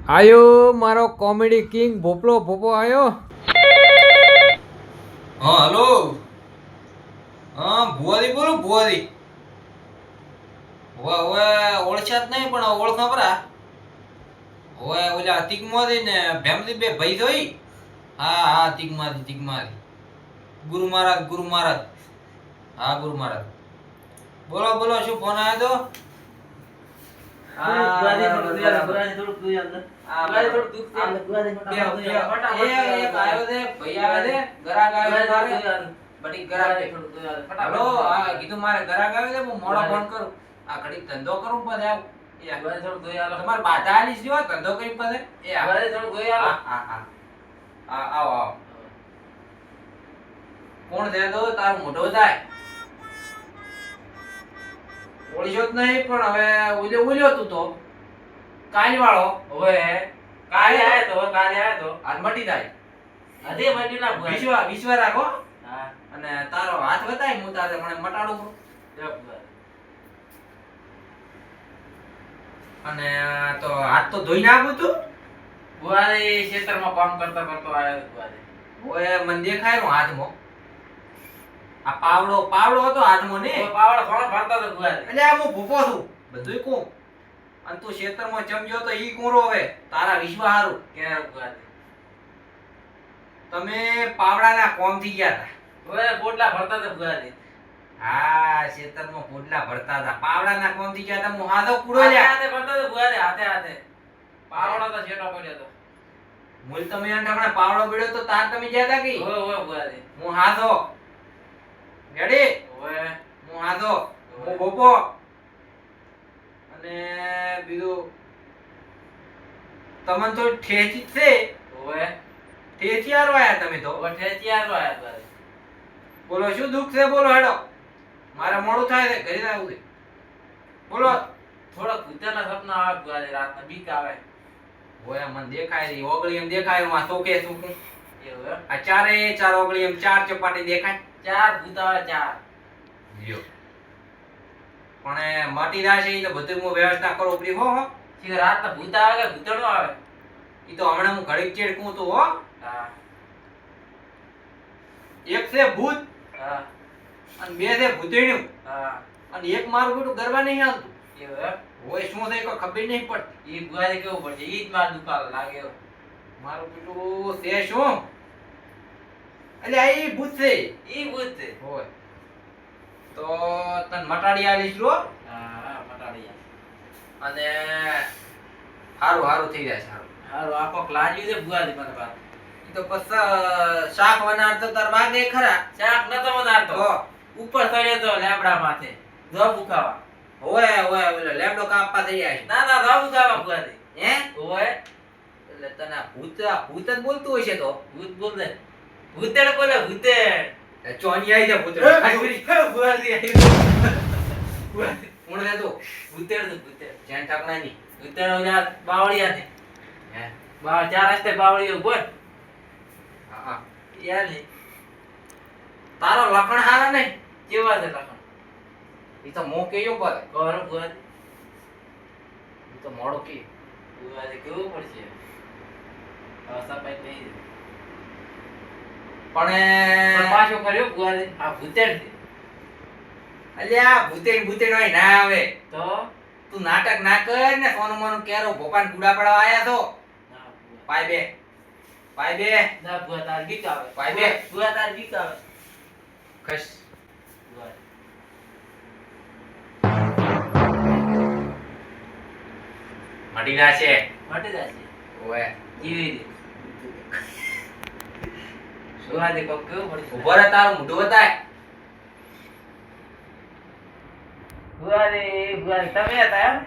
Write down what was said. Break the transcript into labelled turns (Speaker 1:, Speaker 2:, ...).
Speaker 1: આયો મારો comedy king ભોપલો ભોપો આયો.
Speaker 2: હા હલો. હા ભુવાજી બોલો ભુવાજી. હવે ઓળખ્યા જ નહીં પણ ઓળખા પરા. હવે ઓલા તીકમાંથી ને ભેમથી બે ભાઈ જોઈ. હા તીકમાંથી ગુરુ મહારાજ. હા ગુરુ મહારાજ. બોલો શું ફોન આવ્યો તો? ધંધો કરું તમારે બાધા આલી છે ધંધો કરી પછી આવો કોણ છે તો તાર મોઢો થાય ઓળખ્યો જ નહીં પણ હવે ઉલ્યો તું તો કાઈ વાળો હવે કાલે આયો તો આજ મટી જાય અધે મટી ના વિશ્વ રાખો. હા અને તારો હાથ બતાય હું તારે મને મટાડું અને તો હાથ તો ધોઈ નાખું તું બુવારી ખેતરમાં કામ કરતો આવ્યો બુવારી ઓય મને દેખાય હાથમાં આ પાવડો હતો હાથમાં ને પાવડો ઘણો ભરતો હતો બુવારી એટલે આ હું ભૂપો છું બધુંય કોમ અને તું ખેતરમાં ચમજો તો ઈ કોરો હવે તારા વિશ્વ હારું કે બુવારી તમે પાવડાના કોમ થી ગયા હતા ઓય પોટલા ભરતા હતા બુવારી હા ખેતરમાં પોટલા ભરતા હતા પાવડાના કોમ થી ગયા હતા હું હાથો કુડો લ્યા હાથે ભરતો હતો બુવારી હાથે પાવડો તો છેટો પડ્યો હતો મૂલ તમે અંડાકણે પાવડો પડ્યો તો તાર તમે ગયા હતા કે ઓય બુવારી હું હાથો રેડી ઓય હું હાથો હું બોપો અને બીજું તમને તો ઠેચી છે ઓય ઠેચિયારો આયા તમે તો ઓય ઠેચિયારો આયા બુવારી બોલો શું દુખ છે બોલો હેડો મારે મોડું થાય છે ઘરે આવું છે બોલો થોડા ભૂતાના સપના આવે બુવારી રાતના બીક આવે ઓય મને દેખાય છે ઓગળી એમ દેખાય માં સોકે શું એવું આ ચાર ઓગળી એમ ચાર ચપાટી દેખાય ચાર ભૂતા ચાર જો પણ માટી રાશે ઈ તો બધું હું વ્યવસ્થા કરું ઉપરી હો કે રાતના ભૂતા આવે કે ભૂતણો આવે ઈ તો હમણાં હું ઘડીક ચેડકું તો હો હા એક છે ભૂત હા અને બે છે ભૂતણ્યું હા અને એક મારું બેટું ગરબા નહીં આવતું એવું હોય શું થાય કોઈ ખબર નહીં પડતી ઈ બુવારી કેવું પડશે ઈ જ માર દુકાળ લાગે મારું બેટું છે શું એટલે આ ઈ ભૂત છે હોય તો તને મટાડી આલીશ રો હા મટાડી અને હારું થઈ જાય હારું આખો લાજ્યું છે બુવારી મને વાત ઈ તો પસ શાક બનાવતો તાર વાગે ખરા શાક નતો બનાવતો ઉપર ચડ્યો તો લેબડા માથે જો બુકાવા ઓય ઓલો લેબડો કાપવા થઈ જાય ના જો બુકાવા બુવારી હે ઓય એટલે તને ભૂત જ બોલતું હશે તો ભૂત બોલ દે ભૂતેડ બોલે ભૂતેડ ચોની આવી જા ભૂતેડ બુવારી આવી કોણ દે તો ભૂતેડ જેન ઠાકણાની ભૂતેડ ઓલા બાવળિયા ને હે બાવ ચાર રસ્તે બાવળિયો બોલ હા યાર ને તારો લખણ હારા નહીં કેવા છે લખણ ઈ તો મો કેયો પર કોર બુવારી ઈ તો મોડો કે બુવારી કેવું પડશે આસા પાઈ નહીં પણ પાછો કર્યો બુવારી આ ભૂતેડ છે અલ્યા ભૂતેડ હોય ના આવે તો તું નાટક ના કર ને સોનું મોનું કેરો ભોપાન કુડા પડવા આયા તો પાઈ બે ના બુવા તાર ગીત આવે પાઈ બે બુવા તાર ગીત આવે ખસ મટી જાશે ઓય જીવી સુવા દે કોક કેવું પડી ઉભો રહે તારું મોઢું બતાય બુવારી તમે હતા એમ